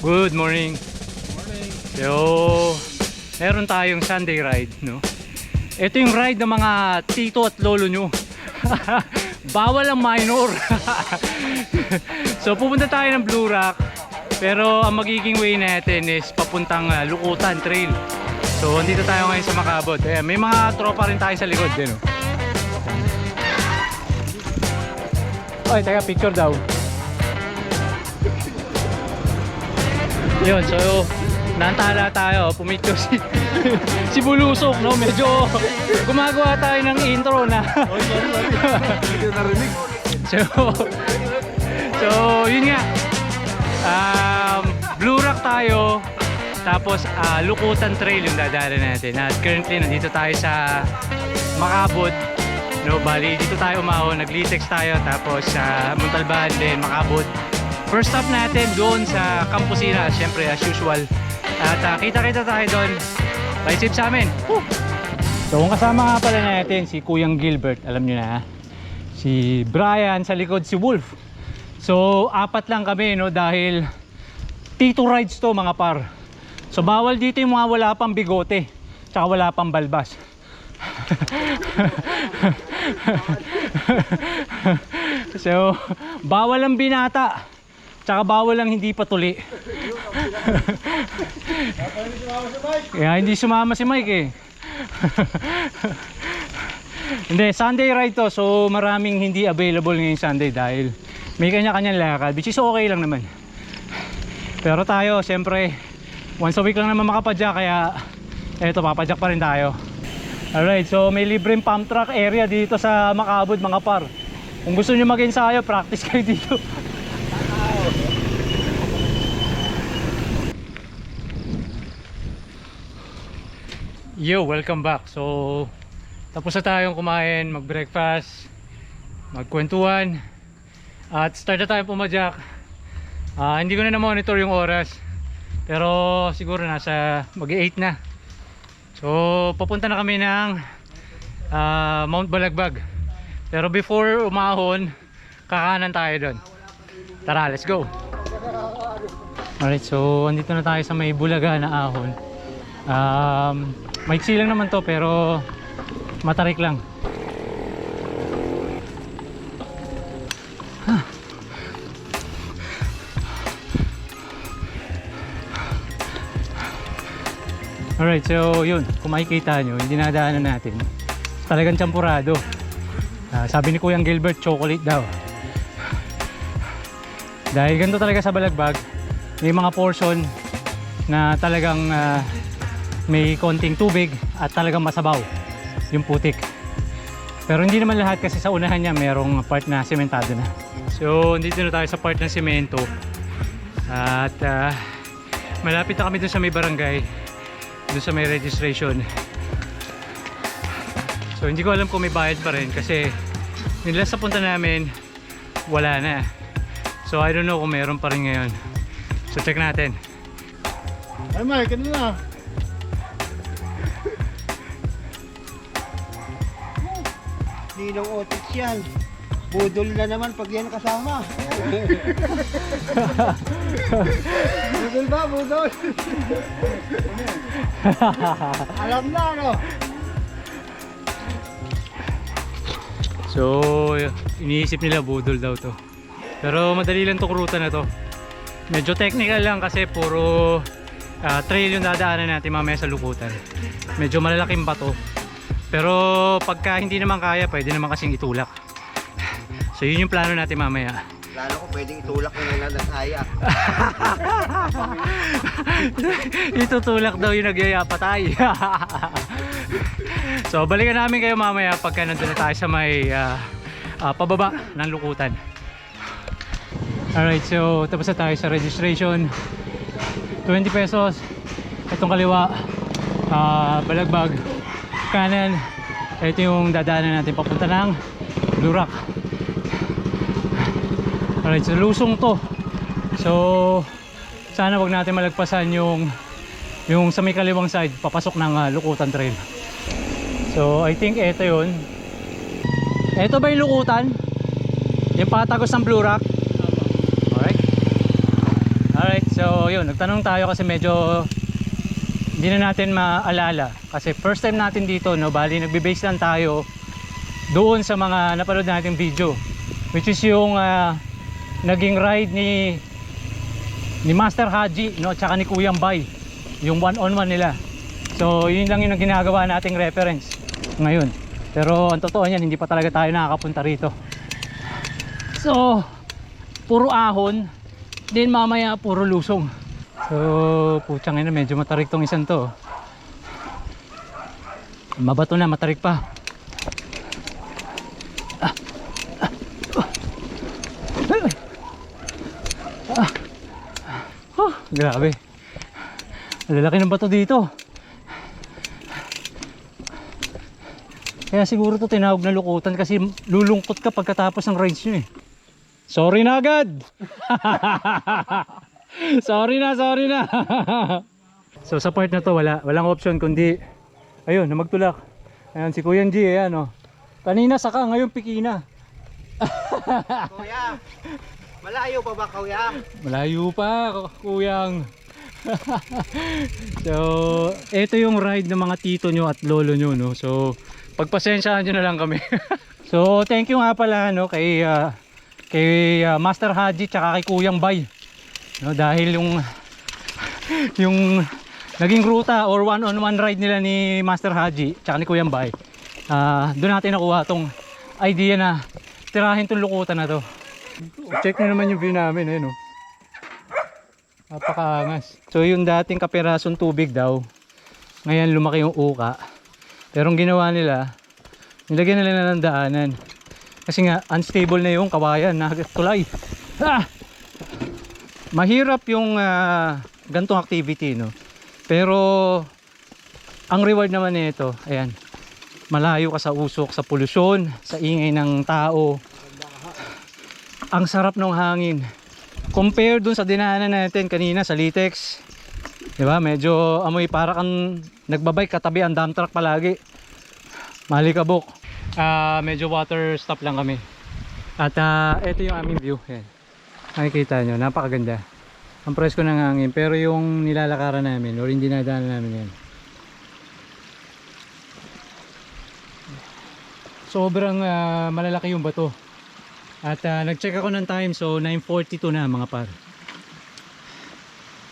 Good morning. Morning. So, meron tayong Sunday ride, no? Ito yung ride ng mga tito at lolo nyo. Bawal ang minor. So, pupunta tayo ng Blue Rock. Pero ang magiging way natin is papuntang Lukutan Trail. So, andito tayo ngayon sa Makabot. Ayan, may mga tropa rin tayo sa likod din, no? Oy, teka, picture daw. Yun, so naantala tayo, pumicture si Bulusok, no? Medyo gumagawa tayo ng intro na. Hindi narinig. So yun nga. Blue Rock tayo. Tapos Lukutan Trail yung dadaanan natin. At currently nandito tayo sa Makabot. No, bali dito tayo umahon, nag-Litex tayo, tapos Montalban din, Makabot. First stop natin doon sa Campusina, syempre as usual. At kita-kita tayo doon. Ride safe sa amin. Woo! So kung kasama nga pala natin si Kuyang Gilbert, alam nyo na. Si Brian, sa likod si Wolf. So apat lang kami, no, dahil Tito rides to mga par. So bawal dito yung mga wala pang bigote, tsaka wala pang balbas. So bawal ang binata, tsaka bawal ang hindi patuli. Kaya hindi sumama si Mike eh. Hindi, Sunday ride to, so maraming hindi available ngayong Sunday dahil may kanya-kanyang lakad, which is okay lang naman. Pero tayo siyempre once a week lang naman makapadyak, kaya eto, papadyak pa rin tayo. Alright, so may libreng pump track area dito sa Makabot mga par. Kung gusto nyo mag-ensayo, practice kayo dito. Yo, welcome back. So tapos na tayong kumain, mag-breakfast, magkwentuhan, at start na tayong pumadyak. Hindi ko na na-monitor yung oras, pero siguro nasa mag-8 na. So papunta na kami ng Mount Balagbag. Pero before umahon, kakanan tayo doon. Tara, let's go. Alright, so andito na tayo sa may Bulaga na ahon. Maiksi lang naman to, pero matarik lang. Alright, so yun, kung makikita nyo, yung dinadaanan natin talagang champurado. Sabi ni Kuyang Gilbert, chocolate daw. Dahil ganito talaga sa Balagbag, may mga portion na talagang may konting tubig at talagang masabaw yung putik. Pero hindi naman lahat, kasi sa unahan niya merong part na sementado na. So dito na tayo sa part ng semento. At malapit na kami dun sa may barangay, dun sa may registration. So hindi ko alam kung may bayad pa rin, kasi nila sa punta namin wala na. So I don't know kung meron pa rin ngayon. So check natin. Ay, Mike, ano na? Ninong otis yan. Budol na naman pag yan kasama. Budol ba? Budol? Alam na, no? So iniisip nila budol daw to, pero madali lang to, kurutan na to. Medyo technical lang kasi puro trail yung dadaanan natin mamaya sa Lukutan. Medyo malalaking bato, pero pagka hindi naman kaya, pwede naman kasing itulak. So yun yung plano natin mamaya. Lalo ko pwedeng itulak na lang ng aya. Itutulak daw yung nagyaya patay. So balikan namin kayo mamaya pagka nandun na tayo sa may pababa ng Lukutan. Alright, so tapos na tayo sa registration. 20 pesos. Itong kaliwa, Balagbag. Kanan, ito yung dadaanan natin papunta ng Blue Rock. Alright, so lusong to. So sana wag natin malagpasan yung sa may kaliwang side papasok ng Lukutan Trail. So I think ito yun. Ito ba yung Lukutan? Yung patagos ng Blue Rock? Alright. Alright, so yun, nagtanong tayo kasi medyo hindi na natin maalala. Kasi first time natin dito, no, bali nagbe-base lang tayo doon sa mga napanood natin video. Which is yung naging ride ni Master Haji, no, tsaka ni Kuyang Bay. Yung one-on-one nila. So yun lang yung ginagawa nating reference ngayon. Pero ang totoo niyan, hindi pa talaga tayo nakakapunta rito. So puro ahon, then mamaya puro lusong. So putsang ina, medyo matarik tong isang to. Mabato na, matarik pa. Grabe. Lalaki ng bato dito. Kaya siguro to tinawag na lukutan kasi lulungkot ka pagkatapos ng rides nyo eh. Sorry na agad. Sorry na. So sa part na to walang option kundi ayun, na magtulak. Ayan si Kuya G, ayan oh. Kanina saka, ngayon pikina. Kuya, malayo pa ba kuya? Malayo pa, Kuyang. So, ito yung ride ng mga tito nyo at lolo nyo, no? So, pagpasensyahan nyo na lang kami. So, thank you nga pala, no, kay Master Haji tsaka kay Kuyang Bay. No, dahil yung naging ruta or one-on-one ride nila ni Master Haji tsaka ni Kuyang Bay, doon natin nakuha tong idea na tirahin tong lukutan na to. Check nyo naman yung view namin, ayun oh. Napakaangas. So yung dating kaperasong tubig daw, ngayon lumaki yung uka. Pero ang ginawa nila, nilagyan nila ng daanan. Kasi nga unstable na yung kawayan na tulay. Mahirap yung gantong activity, no. Pero ang reward naman nito, ayan, malayo ka sa usok, sa polusyon, sa ingay ng tao. Ang sarap ng hangin. Compare dun sa dinaanan natin kanina sa Litex, diba? Medyo amoy para kang nagbabike katabi ang dump truck palagi. Malikabok. Medyo water stop lang kami. At ito yung aming view. Ayan. Makikita nyo, napakaganda. Ang presko ng hangin, pero yung nilalakaran namin or hindi nadaanan namin yan, sobrang malalaki yung bato. At nag-check ako ng time, so 9:42 na mga par.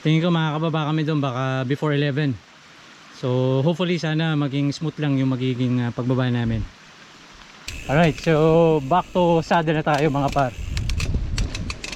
Tingin ko makakababa kami doon baka before 11. So hopefully sana maging smooth lang yung magiging pagbaba namin. Alright, so back to saddle na tayo mga par.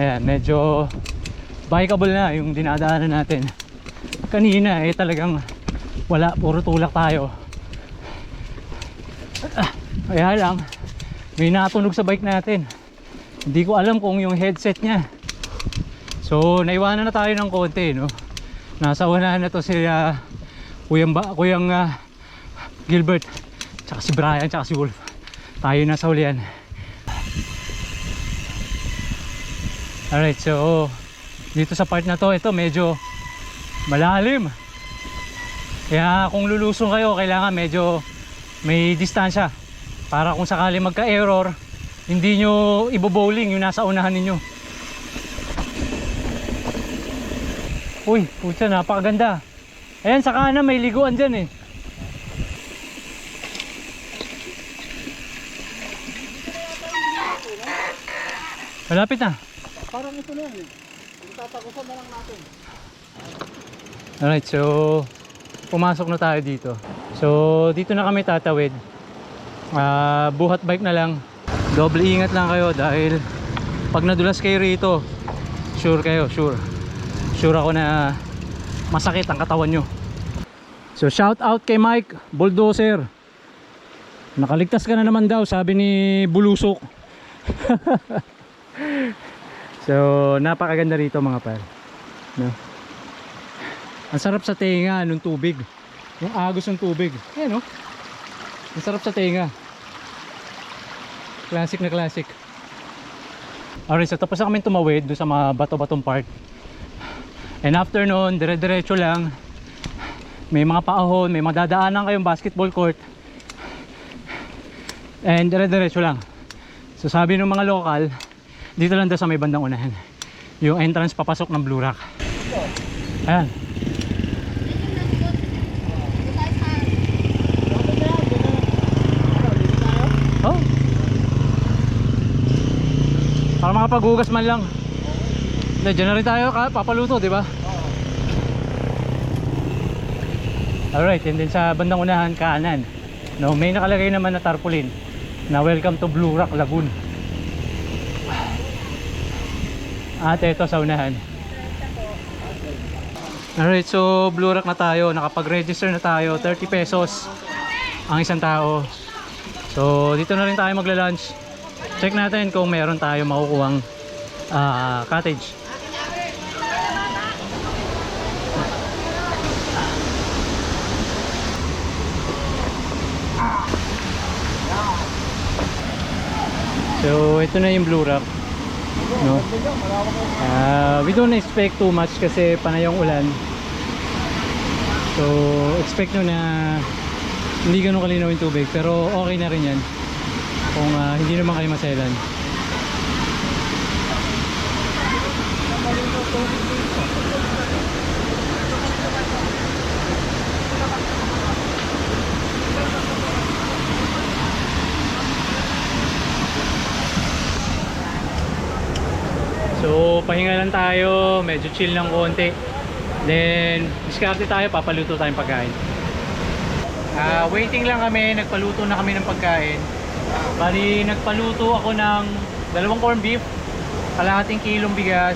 Ayan, medyo bikeable na yung dinadaanan natin. Kanina talagang wala, puro tulak tayo. Kaya lang may natunog sa bike natin. Hindi ko alam kung yung headset niya. So naiwanan na tayo ng konti, no. Nasa unahan na to si Kuyang Gilbert, tsaka si Brian, tsaka si Wolf. Tayo nasa hulihan. Alright, so dito sa part na to, ito medyo malalim. Kaya kung lulusong kayo, kailangan medyo may distansya para kung sakali magka-error, hindi nyo ibo-bowling yung nasa unahan ninyo. Uy, putya, napakaganda. Ayan, sa kanan may liguan dyan eh. Malapit na. Parang ito na yan eh. Tatakusan na lang natin. Alright, so pumasok na tayo dito. So dito na kami tatawid. Buhat bike na lang. Doble ingat lang kayo dahil pag nadulas kayo rito, sure ako na masakit ang katawan nyo. So shout out kay Mike Bulldozer. Nakaligtas ka na naman daw, sabi ni Bulusok. So napakaganda rito mga par, no? Ang sarap sa tenga nung tubig, yung agos ng tubig. Ayan, no? Ang sarap sa tenga. Classic na classic. Alright, so tapos na kami tumawid doon sa mga bato-batong part. And after noon, dire-diretso lang. May mga paahon, may madadaanan kayong basketball court. And dire-diretso lang. So sabi ng mga lokal, dito lang daw sa may bandang unahan, yung entrance papasok ng Blue Rock. Ayan. Oh. Para makapaghugas man lang. Hindi, dyan na rin tayo papaluto, di ba? Alright, and then sa bandang unahan, kanan. No, may nakalagay naman na tarpaulin na welcome to Blue Rock Lagoon. At ito sa unahan. Alright, so Blue Rock na tayo. Nakapag-register na tayo. 30 pesos ang isang tao. So dito na rin tayo magla-lunch. Check natin kung meron tayo makukuhang cottage. So ito na yung Blue Rock, no? We don't expect too much kasi panayong ulan. So expect nyo na hindi ganun kalinaw yung tubig, pero okay na rin yan kung hindi naman kayo maselan. So pahinga lang tayo, medyo chill ng konti. Then diskarte tayo, papaluto tayong pagkain. Waiting lang kami, nagpaluto na kami ng pagkain. Bali nagpaluto ako ng 2 corned beef, kalahating kilong bigas,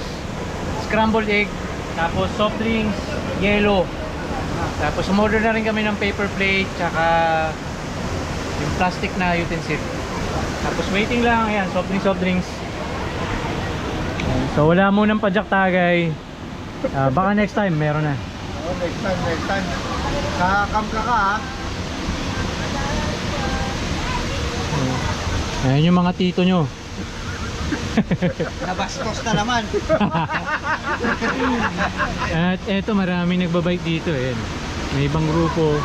scrambled egg, tapos soft drinks, yelo. Tapos umorder na rin kami ng paper plate, tsaka yung plastic na utensil. Tapos waiting lang, ayan, soft drinks. So wala munang padyak tagay. Baka next time meron na. Oh, next time. Kakakamka ka ha. Ayan yung mga tito nyo. Nabastos na naman. At eto, maraming nagbabike dito eh. May ibang grupo.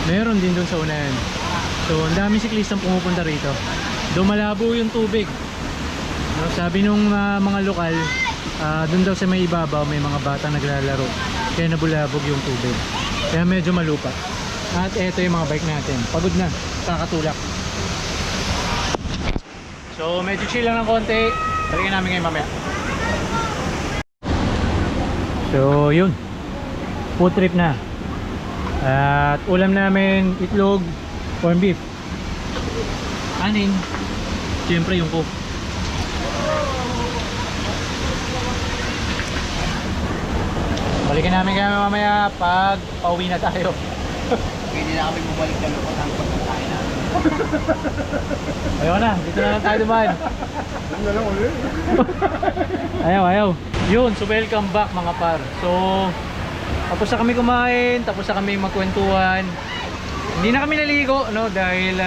Meron din dun sa unahan. So ang daming siklistang pumupunta rito. Dumalabo yung tubig. No, sabi nung mga lokal, dun daw sa may ibabaw may mga bata naglalaro. Kaya nabulabog yung tubig. Kaya medyo malupa. At eto yung mga bike natin. Pagod na, kakatulak. So medyo chill lang ng konti. Balikan namin ngayon mamaya. So yun, food trip na. At ulam namin itlog, corned beef, kanin, siyempre yung coke. Balikan namin kayo mamaya pag pauwi na tayo. Hindi na kami bumalik na lukot ang pagkain namin. Ayaw na, dito na lang tayo dumaan. Ano na lang ulit. Ayaw. Yun, so welcome back mga par. So tapos na kami kumain, tapos na kami magkwentuhan. Hindi na kami naligo, no, dahil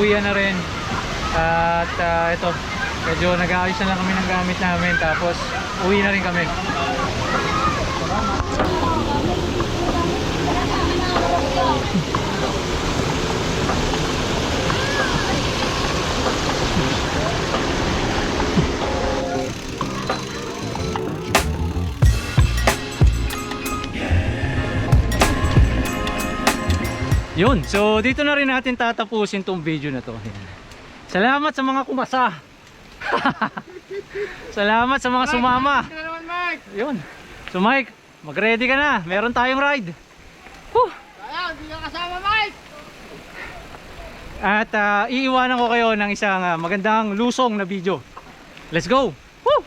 uwian na rin. At ito, medyo nag-aayos na lang kami ng gamit namin. Tapos uwi na rin kami. Yun, so dito na rin natin tatapusin tong video na to. Ayan. Salamat sa mga kumasa. Salamat sa mga sumama. Yun. So Mike, mag-ready ka na. Meron tayong ride. Kaya, hindi ka kasama, Mike! At iiwanan ko kayo ng isang magandang lusong na video. Let's go! Woo!